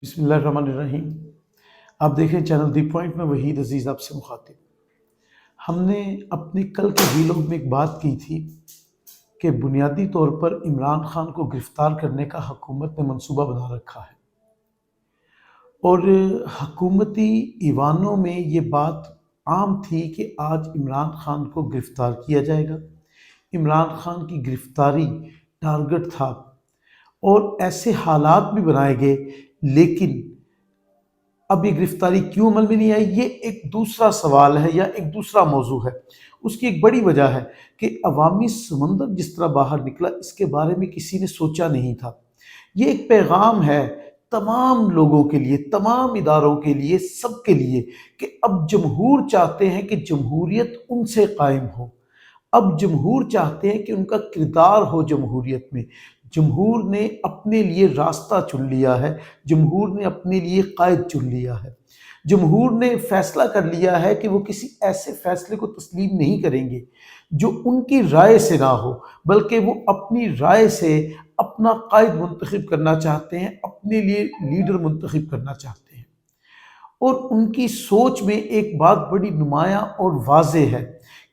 بسم اللہ الرحمن الرحیم۔ آپ دیکھیں چینل دی پوائنٹ میں وحید عزیز آپ سے مخاطب۔ ہم نے اپنے کل کے ویلوگ میں ایک بات کی تھی کہ بنیادی طور پر عمران خان کو گرفتار کرنے کا حکومت نے منصوبہ بنا رکھا ہے، اور حکومتی ایوانوں میں یہ بات عام تھی کہ آج عمران خان کو گرفتار کیا جائے گا۔ عمران خان کی گرفتاری ٹارگٹ تھا اور ایسے حالات بھی بنائے گئے، لیکن اب یہ گرفتاری کیوں عمل میں نہیں آئی، یہ ایک دوسرا سوال ہے یا ایک دوسرا موضوع ہے۔ اس کی ایک بڑی وجہ ہے کہ عوامی سمندر جس طرح باہر نکلا، اس کے بارے میں کسی نے سوچا نہیں تھا۔ یہ ایک پیغام ہے تمام لوگوں کے لیے، تمام اداروں کے لیے، سب کے لیے، کہ اب جمہور چاہتے ہیں کہ جمہوریت ان سے قائم ہو۔ اب جمہور چاہتے ہیں کہ ان کا کردار ہو جمہوریت میں۔ جمہور نے اپنے لیے راستہ چن لیا ہے، جمہور نے اپنے لیے قائد چن لیا ہے، جمہور نے فیصلہ کر لیا ہے کہ وہ کسی ایسے فیصلے کو تسلیم نہیں کریں گے جو ان کی رائے سے نہ ہو، بلکہ وہ اپنی رائے سے اپنا قائد منتخب کرنا چاہتے ہیں، اپنے لیے لیڈر منتخب کرنا چاہتے ہیں۔ اور ان کی سوچ میں ایک بات بڑی نمایاں اور واضح ہے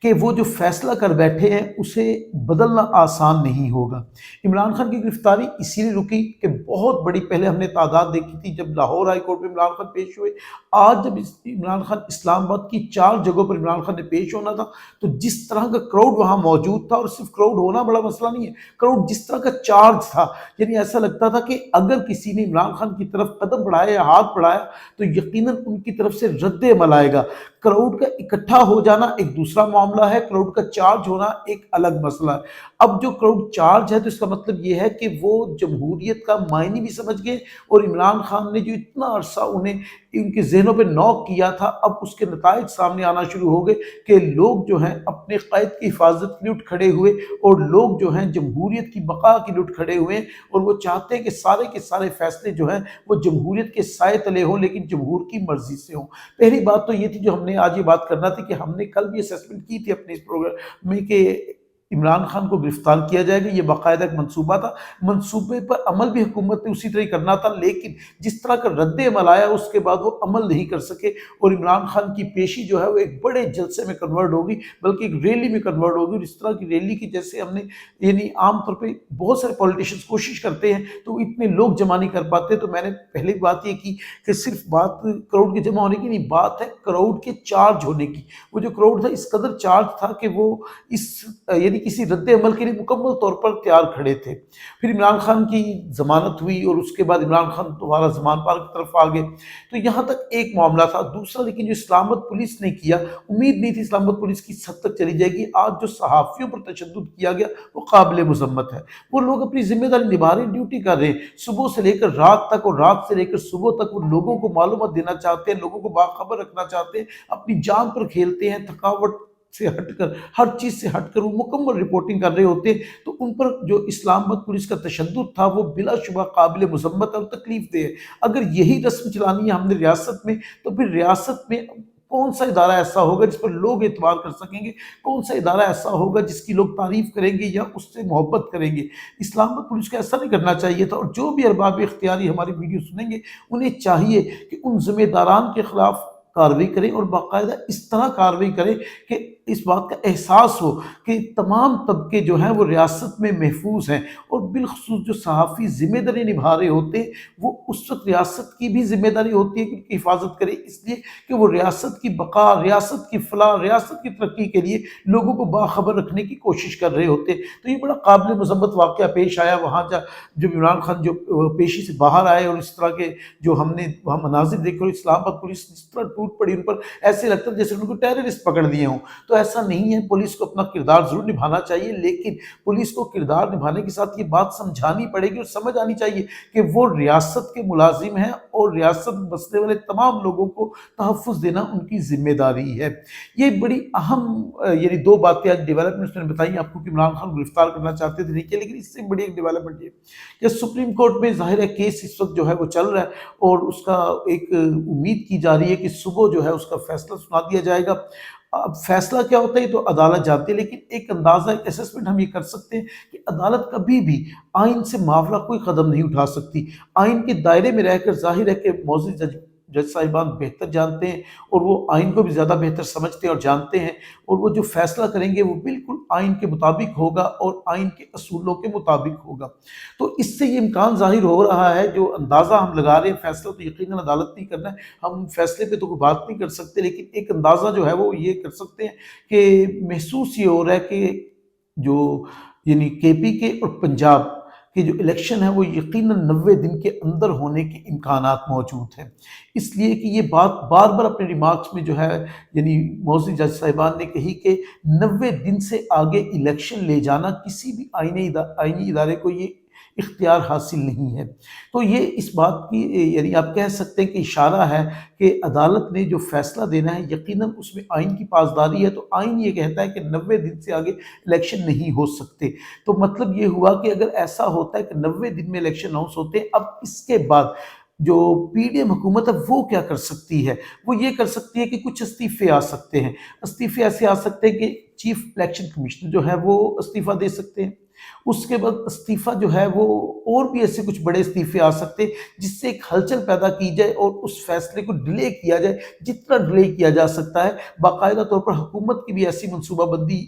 کہ وہ جو فیصلہ کر بیٹھے ہیں اسے بدلنا آسان نہیں ہوگا۔ عمران خان کی گرفتاری اسی لیے رکی کہ بہت بڑی، پہلے ہم نے تعداد دیکھی تھی جب لاہور ہائی کورٹ میں عمران خان پیش ہوئے، آج جب عمران خان اسلام آباد کی 4 جگہوں پر عمران خان نے پیش ہونا تھا، تو جس طرح کا کراؤڈ وہاں موجود تھا، اور صرف کراؤڈ ہونا بڑا مسئلہ نہیں ہے، کراؤڈ جس طرح کا چارج تھا، یعنی ایسا لگتا تھا کہ اگر کسی نے عمران خان کی طرف قدم بڑھایا یا ہاتھ بڑھایا تو یقیناً ان کی طرف سے رد عمل آئے گا۔ کراؤڈ کا اکٹھا ہو جانا ایک دوسرا معاملہ ہے، کراؤڈ کا چارج ہونا ایک الگ مسئلہ ہے۔ اب جو کراؤڈ چارج ہے تو اس کا مطلب یہ ہے کہ وہ جمہوریت کا معنی بھی سمجھ گئے، اور عمران خان نے جو اتنا عرصہ انہیں ان کے ذہنوں پہ نوک کیا تھا، اب اس کے نتائج سامنے آنا شروع ہو گئے کہ لوگ جو ہیں اپنے قائد کی حفاظت کے لیے اٹھ کھڑے ہوئے، اور لوگ جو ہیں جمہوریت کی بقا کے لیے اٹھ کھڑے ہوئے ہیں، اور وہ چاہتے ہیں کہ سارے کے سارے فیصلے جو ہیں وہ جمہوریت کے سائے تلے ہوں، لیکن جمہور کی مرضی سے ہوں۔ پہلی بات تو یہ تھی جو ہم نے آج یہ بات کرنا تھی، کہ ہم نے کل بھی اسیسمنٹ کی تھی اپنے اس پروگرام میں کہ عمران خان کو گرفتار کیا جائے گا، یہ باقاعدہ ایک منصوبہ تھا، منصوبے پر عمل بھی حکومت نے اسی طرح کرنا تھا، لیکن جس طرح کا رد عمل آیا اس کے بعد وہ عمل نہیں کر سکے، اور عمران خان کی پیشی جو ہے وہ ایک بڑے جلسے میں کنورٹ ہوگی، بلکہ ایک ریلی میں کنورٹ ہوگی، اور اس طرح کی ریلی کی جیسے ہم نے، یعنی عام طور پہ بہت سارے پولیٹیشنز کوشش کرتے ہیں تو اتنے لوگ جمع نہیں کر پاتے۔ تو میں نے پہلے بات یہ کی کہ صرف بات کراؤڈ کے جمع ہونے کی نہیں، بات ہے کراؤڈ کے چارج ہونے کی۔ وہ جو کراؤڈ تھا اس قدر چارج تھا کہ وہ اس یعنی کسی رد عمل کے لیے مکمل طور پر تیار کھڑے تھے۔ پھر عمران خان کی ضمانت ہوئی، اور اس کے بعد عمران خان دوبارہ زمان پارک کی طرف آگئے، تو یہاں تک ایک معاملہ تھا۔ دوسرا لیکن جو اسلام آباد پولیس نے کیا، امید نہیں تھی اسلام آباد پولیس کی حد تک چلی جائے گی۔ آج جو صحافیوں پر تشدد کیا گیا وہ قابل مذمت ہے۔ وہ لوگ اپنی ذمہ داری نبھا رہے ہیں، ڈیوٹی کر رہے ہیں، صبح سے لے کر رات تک، اور رات سے لے کر صبح تک وہ لوگوں کو معلومات دینا چاہتے ہیں، لوگوں کو باخبر رکھنا چاہتے ہیں، اپنی جان پر کھیلتے ہیں، تھکاوٹ سے ہٹ کر، ہر چیز سے ہٹ کر وہ مکمل رپورٹنگ کر رہے ہوتے ہیں۔ تو ان پر جو اسلام آباد پولیس کا تشدد تھا وہ بلا شبہ قابل مذمت اور تکلیف دہ ہے۔ اگر یہی رسم چلانی ہے ہم نے ریاست میں، تو پھر ریاست میں کون سا ادارہ ایسا ہوگا جس پر لوگ اعتبار کر سکیں گے؟ کون سا ادارہ ایسا ہوگا جس کی لوگ تعریف کریں گے یا اس سے محبت کریں گے؟ اسلام آباد پولیس کو ایسا نہیں کرنا چاہیے تھا، اور جو بھی ارباب اختیاری ہماری ویڈیو سنیں گے انہیں چاہیے کہ ان ذمہ داران کے خلاف کارروائی کریں، اور باقاعدہ اس طرح کارروائی کریں کہ اس بات کا احساس ہو کہ تمام طبقے جو ہیں وہ ریاست میں محفوظ ہیں، اور بالخصوص جو صحافی ذمہ داری نبھا رہے ہوتے ہیں وہ اس وقت ریاست کی بھی ذمہ داری ہوتی ہے کہ ان کی حفاظت کرے، اس لیے کہ وہ ریاست کی بقا، ریاست کی فلاح، ریاست کی ترقی کے لیے لوگوں کو باخبر رکھنے کی کوشش کر رہے ہوتے ہیں۔ تو یہ بڑا قابل مذمت واقعہ پیش آیا وہاں جب عمران خان جو پیشی سے باہر آئے، اور اس طرح کے جو ہم نے وہاں مناظر دیکھے، اور اسلام آباد پولیس اس طرح ٹوٹ پڑی ان پر، ایسے لگتا ہے جیسے ان کو ٹیررسٹ پکڑ لیے ہوں۔ تو ایسا نہیں ہے، پولیس کو اپنا کردار ضرور نبھانا چاہیے، لیکن پولیس کو کردار نبھانے کے ساتھ یہ بات سمجھانی پڑے گی اور سمجھ آنی چاہیے کہ وہ ریاست کے ملازم ہیں، اور ریاست میں بسنے والے تمام لوگوں کو تحفظ دینا ان کی ذمہ داری ہے۔ یہ بڑی اہم یعنی 2 باتیں آج ڈیولپمنٹس میں بتائی آپ کو کہ عمران خان گرفتار کرنا چاہتے تھے، نہیں، لیکن اس سے بڑی ایک ڈیولپمنٹ یہ کہ سپریم کورٹ میں ظاہر ہے کیس اس وقت جو ہے وہ چل رہا ہے، اور اس کا ایک امید کی جا رہی ہے کہ صبح جو ہے اس کا فیصلہ سنا دیا جائے گا، اب فیصلہ کیا ہوتا ہے یہ تو عدالت جانتی ہے، لیکن ایک اندازہ، ایک اسسمنٹ ہم یہ کر سکتے ہیں کہ عدالت کبھی بھی آئین سے معافرہ کوئی قدم نہیں اٹھا سکتی۔ آئین کے دائرے میں رہ کر ظاہر ہے کہ معزز جج صاحبان بہتر جانتے ہیں، اور وہ آئین کو بھی زیادہ بہتر سمجھتے ہیں اور جانتے ہیں، اور وہ جو فیصلہ کریں گے وہ بالکل آئین کے مطابق ہوگا اور آئین کے اصولوں کے مطابق ہوگا۔ تو اس سے یہ امکان ظاہر ہو رہا ہے، جو اندازہ ہم لگا رہے ہیں، فیصلہ تو یقیناً عدالت نہیں کرنا ہے، ہم فیصلے پہ تو کوئی بات نہیں کر سکتے، لیکن ایک اندازہ جو ہے وہ یہ کر سکتے ہیں کہ محسوس یہ ہو رہا ہے کہ جو یعنی کے پی کے اور پنجاب کے جو الیکشن ہے وہ یقیناً 90 دن کے اندر ہونے کے امکانات موجود ہیں۔ اس لیے کہ یہ بات بار بار اپنے ریمارکس میں جو ہے یعنی معزز جج صاحبان نے کہی کہ 90 دن سے آگے الیکشن لے جانا کسی بھی آئینی ادارے کو یہ اختیار حاصل نہیں ہے۔ تو یہ اس بات کی یعنی آپ کہہ سکتے ہیں کہ اشارہ ہے کہ عدالت نے جو فیصلہ دینا ہے یقیناً اس میں آئین کی پاسداری ہے، تو آئین یہ کہتا ہے کہ 90 دن سے آگے الیکشن نہیں ہو سکتے۔ تو مطلب یہ ہوا کہ اگر ایسا ہوتا ہے کہ 90 دن میں الیکشن اناؤنس ہوتے ہیں، اب اس کے بعد جو پی ڈی ایم حکومت ہے وہ کیا کر سکتی ہے؟ وہ یہ کر سکتی ہے کہ کچھ استعفے آ سکتے ہیں، استعفے ایسے آ سکتے ہیں کہ چیف الیکشن کمشنر جو ہے وہ استعفیٰ دے سکتے ہیں۔ اس کے بعد استعفیٰ جو ہے وہ اور بھی ایسے کچھ بڑے استعفے آ سکتے ہیں جس سے ایک ہلچل پیدا کی جائے اور اس فیصلے کو ڈیلے کیا جائے، جتنا ڈیلے کیا جا سکتا ہے۔ باقاعدہ طور پر حکومت کی بھی ایسی منصوبہ بندی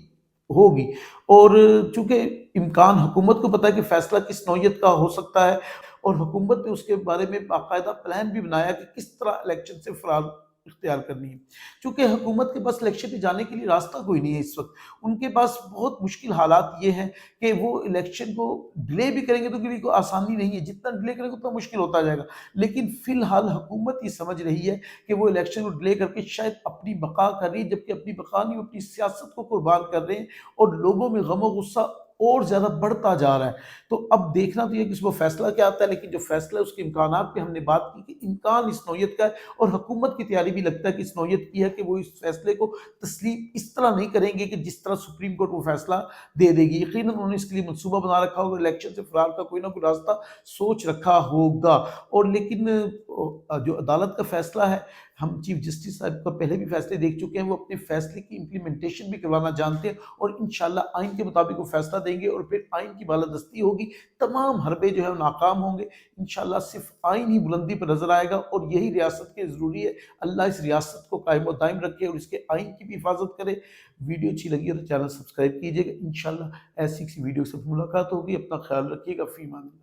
ہوگی، اور چونکہ امکان حکومت کو پتہ ہے کہ فیصلہ کس نوعیت کا ہو سکتا ہے، اور حکومت نے اس کے بارے میں باقاعدہ پلان بھی بنایا کہ کس طرح الیکشن سے فرار اختیار کرنی ہے۔ چونکہ حکومت کے پاس الیکشن پہ جانے کے لیے راستہ کوئی نہیں ہے اس وقت، ان کے پاس بہت مشکل حالات یہ ہیں کہ وہ الیکشن کو ڈیلے بھی کریں گے تو کسی کو آسانی نہیں ہے، جتنا ڈیلے کریں گے اتنا مشکل ہوتا جائے گا، لیکن فی الحال حکومت یہ سمجھ رہی ہے کہ وہ الیکشن کو ڈیلے کر کے شاید اپنی بقا کر رہی ہے، جبکہ اپنی بقا نہیں، وہ اپنی سیاست کو قربان کر رہے ہیں، اور لوگوں میں غم و غصہ اور زیادہ بڑھتا جا رہا ہے۔ تو اب دیکھنا تو یہ کہ اس میں فیصلہ کیا آتا ہے، لیکن جو فیصلہ ہے اس کے امکانات پہ ہم نے بات کی کہ امکان اس نوعیت کا ہے، اور حکومت کی تیاری بھی لگتا ہے کہ اس نوعیت کی ہے کہ وہ اس فیصلے کو تسلیم اس طرح نہیں کریں گے کہ جس طرح سپریم کورٹ وہ فیصلہ دے دے گی۔ یقیناً انہوں نے اس کے لیے منصوبہ بنا رکھا ہوگا، الیکشن سے فرار کا کوئی نہ کوئی راستہ سوچ رکھا ہوگا، اور لیکن جو عدالت کا فیصلہ ہے، ہم چیف جسٹس صاحب کا پہلے بھی فیصلے دیکھ چکے ہیں، وہ اپنے فیصلے کی امپلیمنٹیشن بھی کروانا جانتے ہیں، اور انشاءاللہ آئین کے مطابق وہ فیصلہ دیں گے، اور پھر آئین کی بالادستی ہوگی، تمام حربے جو ہے وہ ناکام ہوں گے۔ انشاءاللہ صرف آئین ہی بلندی پر نظر آئے گا، اور یہی ریاست کے ضروری ہے۔ اللہ اس ریاست کو قائم و دائم رکھے اور اس کے آئین کی بھی حفاظت کرے۔ ویڈیو اچھی لگی ہے تو چینل سبسکرائب کیجیے گا۔ انشاءاللہ ایسی کسی ویڈیو سے ملاقات ہوگی، اپنا خیال رکھیے گا، فی امان اللہ۔